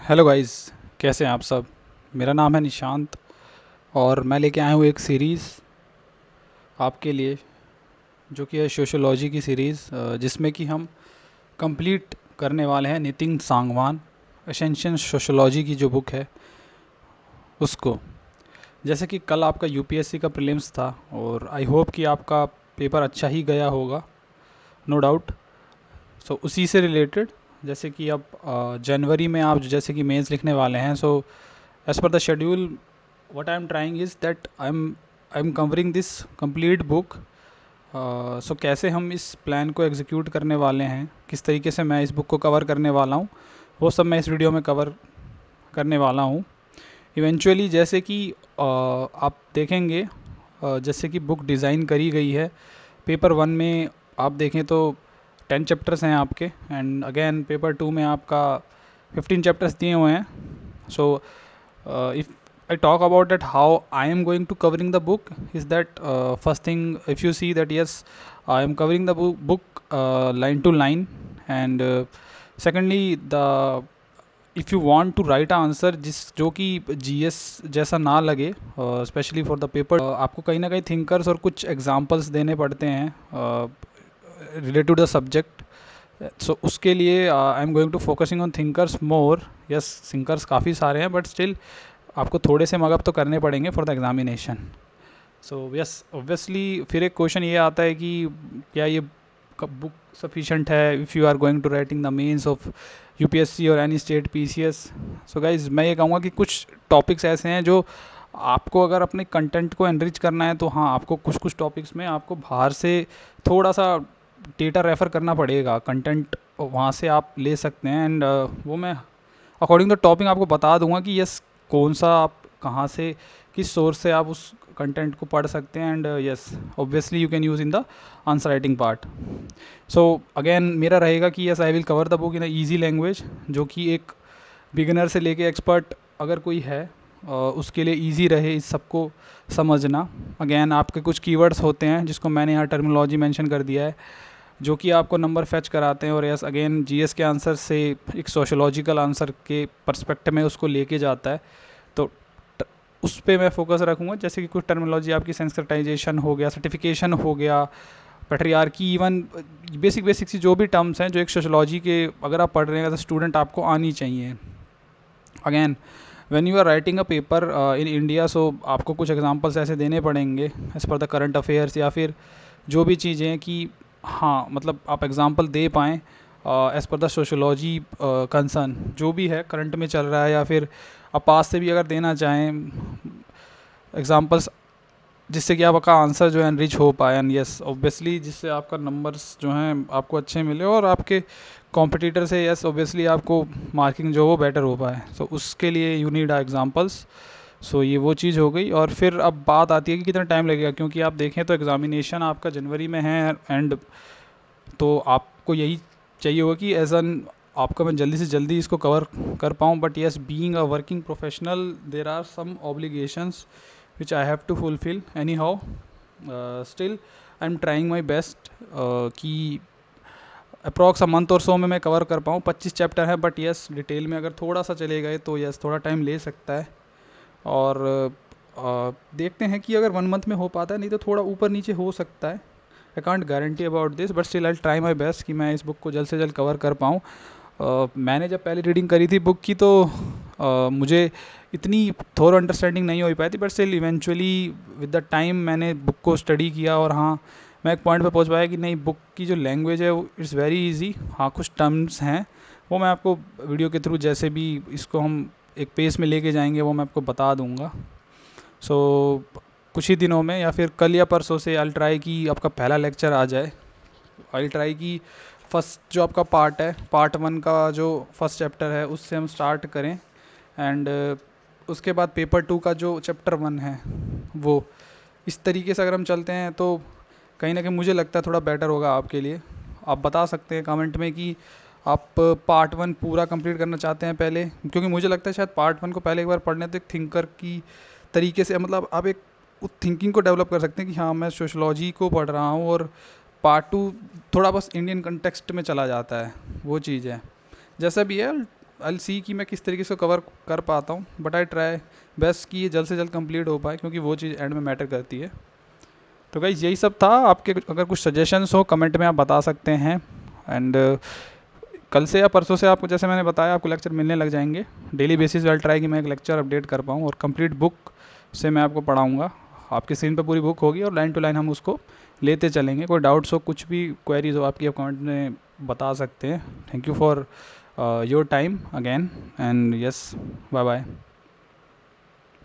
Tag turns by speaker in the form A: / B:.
A: Hello guys, कैसे हैं आप सब। मेरा नाम है निशांत और मैं लेके आया हूँ एक सीरीज़ आपके लिए, जो कि है सोशियोलॉजी की सीरीज़, जिसमें कि हम कंप्लीट करने वाले हैं नितिन सांगवान एसेंशियल सोशियोलॉजी की जो बुक है उसको। जैसे कि कल आपका यूपीएससी का प्रीलिम्स था और आई होप कि आपका पेपर अच्छा ही गया होगा, नो डाउट। सो उसी से रिलेटेड, जैसे कि अब जनवरी में आप जैसे कि मेंस लिखने वाले हैं, so as per the schedule what I am trying is that I'm covering this complete book. सो कैसे हम इस प्लान को एग्जीक्यूट करने वाले हैं, किस तरीके से मैं इस बुक को कवर करने वाला हूँ, वो सब मैं इस वीडियो में कवर करने वाला हूँ। इवेंचुअली जैसे कि आप देखेंगे, जैसे कि बुक डिज़ाइन करी गई है, पेपर वन में आप देखें तो 10 चैप्टर्स हैं आपके, एंड अगेन पेपर टू में आपका 15 चैप्टर्स दिए हुए हैं। सो if I talk about that how I am going to covering the book is that, first thing, if you see that yes, I am covering the book line to line, and secondly, the if you want to write a answer जिस जो कि GS जैसा ना लगे, specially for the paper, आपको कहीं ना कहीं थिंकर्स और कुछ एग्जांपल्स देने पड़ते हैं related to the subject. So उसके लिए I am going to focusing on thinkers more. Yes, thinkers काफ़ी सारे हैं बट स्टिल आपको थोड़े से मगअप तो करने पड़ेंगे for the examination. So yes, obviously फिर एक क्वेश्चन ये आता है कि क्या ये बुक सफिशेंट है if you are going to writing the mains of UPSC और any state PCS. So guys, मैं ये कहूँगा कि कुछ टॉपिक्स ऐसे हैं जो आपको अगर अपने कंटेंट को एनरिच करना है तो हाँ, आपको कुछ कुछ टॉपिक्स में आपको बाहर से थोड़ा सा डेटा रेफ़र करना पड़ेगा, कंटेंट वहाँ से आप ले सकते हैं, एंड वो मैं अकॉर्डिंग टू टॉपिक आपको बता दूंगा कि यस, कौन सा आप कहाँ से किस सोर्स से आप उस कंटेंट को पढ़ सकते हैं, and yes, obviously you can use in the answer writing part. So again मेरा रहेगा कि yes, I will cover the book in a easy language, जो कि एक बिगिनर से लेके एक्सपर्ट अगर कोई है उसके लिए ईजी रहे इस सबको समझना। अगेन आपके कुछ कीवर्ड्स होते हैं जिसको मैंने यहाँ टर्मिनोलॉजी मेंशन कर दिया है, जो कि आपको नंबर फेच कराते हैं, और यस अगेन जीएस के आंसर से एक सोशोलॉजिकल आंसर के पर्सपेक्टिव में उसको लेके जाता है। तो उस पर मैं फोकस रखूँगा, जैसे कि कुछ टर्मिनोलॉजी आपकी सेंसिटाइजेशन हो गया, सर्टिफिकेशन हो गया, पेट्रियार्की, इवन बेसिक बेसिक सी जो भी टर्म्स हैं जो एक सोशोलॉजी के अगर आप पढ़ रहे हैं एज स्टूडेंट आपको आनी चाहिए। Again when you are writing a paper in India, so आपको कुछ एग्जांपल्स ऐसे देने पड़ेंगे as per the current affairs, या फिर जो भी चीज़ें हैं कि हाँ, मतलब आप एग्जांपल दे पाएँ as per the sociology concern, जो भी है करंट में चल रहा है, या फिर आप पास से भी अगर देना चाहें एग्जांपल्स, जिससे कि आपका आंसर जो है एनरिच हो पाए, एंड यस ऑब्वियसली जिससे आपका नंबर्स जो हैं आपको अच्छे मिले और आपके कॉम्पिटिटर से यस ऑब्वियसली आपको मार्किंग जो वो बेटर हो पाए। सो उसके लिए यू नीड एग्जांपल्स। सो ये वो चीज़ हो गई, और फिर अब बात आती है कि कितना टाइम लगेगा, क्योंकि आप देखें तो एग्ज़ामिनेशन आपका जनवरी में है, एंड तो आपको यही चाहिए होगा कि एज एन आपका मैं जल्दी से जल्दी इसको कवर कर पाऊँ, but yes, being a working professional there are some obligations which I have to fulfil anyhow. Still I am trying my best कि approx a month or so में मैं कवर कर पाऊँ। 25 चैप्टर है, but yes detail में अगर थोड़ा सा चले गए तो येस थोड़ा टाइम ले सकता है, और देखते हैं कि अगर 1 मंथ में हो पाता है, नहीं तो थोड़ा ऊपर नीचे हो सकता है। I can't guarantee about this, but still I try my best कि मैं इस बुक को जल्द से जल्द कवर कर पाऊँ। मैंने जब पहले रीडिंग करी थी बुक की तो मुझे इतनी थोरो अंडरस्टैंडिंग नहीं हो पाई थी, but still eventually with the time मैंने बुक को स्टडी किया, और हाँ, मैं एक पॉइंट पे पहुंच पाया कि नहीं, बुक की जो लैंग्वेज है वो इट्स वेरी इजी। हाँ, कुछ टर्म्स हैं वो मैं आपको वीडियो के थ्रू जैसे भी इसको हम एक पेस में लेके जाएंगे वो मैं आपको बता दूंगा। सो कुछ ही दिनों में या फिर कल या परसों से आई ट्राई कि आपका पहला लेक्चर आ जाए। आई ट्राई कि फर्स्ट जो आपका पार्ट है, पार्ट 1 का जो फर्स्ट चैप्टर है उससे हम स्टार्ट करें, एंड उसके बाद पेपर 2 का जो चैप्टर 1 है वो, इस तरीके से अगर हम चलते हैं तो कहीं ना कहीं मुझे लगता है थोड़ा बेटर होगा आपके लिए। आप बता सकते हैं कमेंट में कि आप पार्ट 1 पूरा कंप्लीट करना चाहते हैं पहले, क्योंकि मुझे लगता है शायद पार्ट 1 को पहले एक बार पढ़ने तो एक थिंकर की तरीके से, मतलब आप एक उस थिंकिंग को डेवलप कर सकते हैं कि हाँ, मैं सोशोलॉजी को पढ़ रहा हूँ, और पार्ट 2 थोड़ा बस इंडियन कंटेक्स्ट में चला जाता है, वो चीज़ है। जैसा भी है, आई सी कि मैं किस तरीके से कवर कर पाता हूँ, बट आई ट्राई बेस्ट कि ये जल्द से जल्द कंप्लीट हो पाए, क्योंकि वो चीज़ एंड में मैटर करती है। तो गाइस यही सब था। आपके अगर कुछ सजेशंस हो कमेंट में आप बता सकते हैं। एंड कल से या परसों से आपको, जैसे मैंने बताया, आपको लेक्चर मिलने लग जाएंगे डेली बेसिस पे। आई ट्राई कि मैं एक लेक्चर अपडेट कर पाऊँ, और कंप्लीट बुक से मैं आपको पढ़ाऊँगा। आपकी स्क्रीन पर पूरी बुक होगी और लाइन टू लाइन हम उसको लेते चलेंगे। कोई डाउट्स हो, कुछ भी क्वेरीज हो आपकी, आप कमेंट में बता सकते हैं। Thank you for your time again, and yes, bye bye.